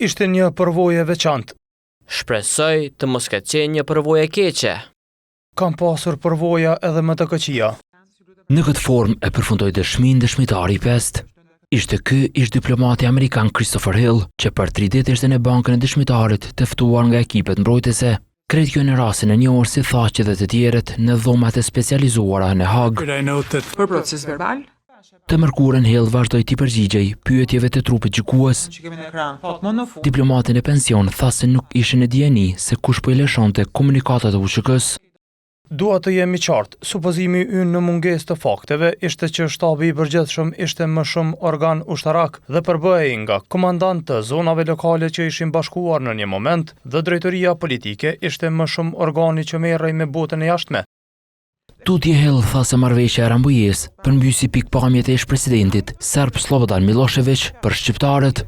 ishte një përvojë e veçantë. Shpresoj të mos ketë qenë një përvojë e keqe. Kam pasur përvoja edhe më të këqija. Në këtë formë e përfundoi dëshmitari i pestë. Ishte ky ish diplomati amerikan Christopher Hill, që për 3 ditë ishte në bankën e dëshmitarit të ftuar nga ekipet mbrojtëse. Kretë kjo në rastin e njohur si thaqe dhe të tjerët në dhomat e specializuara në Hag. Për proces verbal, Të mërkurën Hill vazhdoi t'i përgjigjej pyetjeve të trupit gjykues. që kemi në ekran, thot më në fund. Diplomatin e pension tha se nuk ishin në dieni se kush po i lëshonte komunikatat e USHK-s. Dua të jemi qartë, supozimi ynë në mungesë të fakteve ishte që shtabi i përgjithshëm ishte më shumë organ ushtarak dhe përbëhej nga komandant të zonave lokale që ishin bashkuar në një moment dhe drejtoria politike ishte më shumë organi që merrej me botën e jashtme. Tutje Hill tha se marrëveshja e Rambujes përmbysi pikpamjet e ish-presidentit serb Slobodan Milošević për shqiptarët.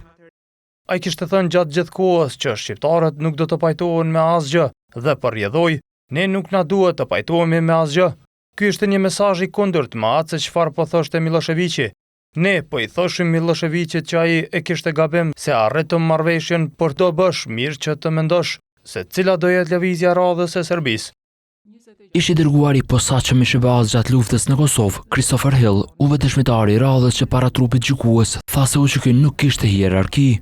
Ai kishte thënë gjatë gjithë kohës që shqiptarët nuk do të pajtohen me asgjë dhe përrjedhoi, ne nuk na duhet të pajtohemi me asgjë. Ky ishte një mesazh i kundërt me atë se çfarë po thoshte Miloševići. Ne po i thoshim Miloševićit që ai e kishte gabim se arritëm marrëveshjen, por do bësh mirë që të mendosh se cila do jetë lëvizja e radhës e Serbisë. Ishi dërguar i posaçëm i SBA-s gjatë luftës në Kosovë, Christopher Hill, u bë dëshmitari i radhës që para trupit gjykues tha se USHK nuk kishte hierarki.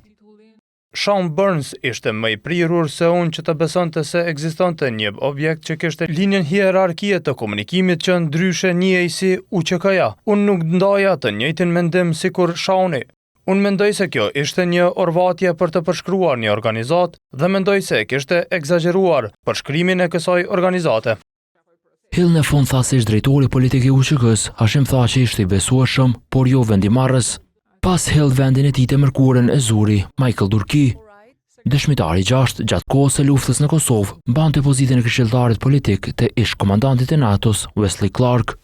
Sean Burns ishte më i prirur se unë që të besonte se ekzistonte një objekt që kishte linjën hierarkie të komunikimit që ndryshe njihej si UÇK-ja. Unë nuk ndaja të njëjtin mendim sikur Seani. Unë mendoj se kjo ishte një orvatje për të përshkruar një organizat dhe mendoj se kishte egzageruar përshkrimin e kësaj organizate. Hill në fund tha se ish drejtori politik i USHK-s, Hashim tha që ishte i besueshëm, por jo vendimarrës. Pas Hill vendin e tij të mërkurën e zuri Michael Durki. Dëshmitari i 6 gjatë kohës së luftës në Kosovë mbante pozitën e këshilltarit politik të ish komandantit të NATO-s Wesley Clark.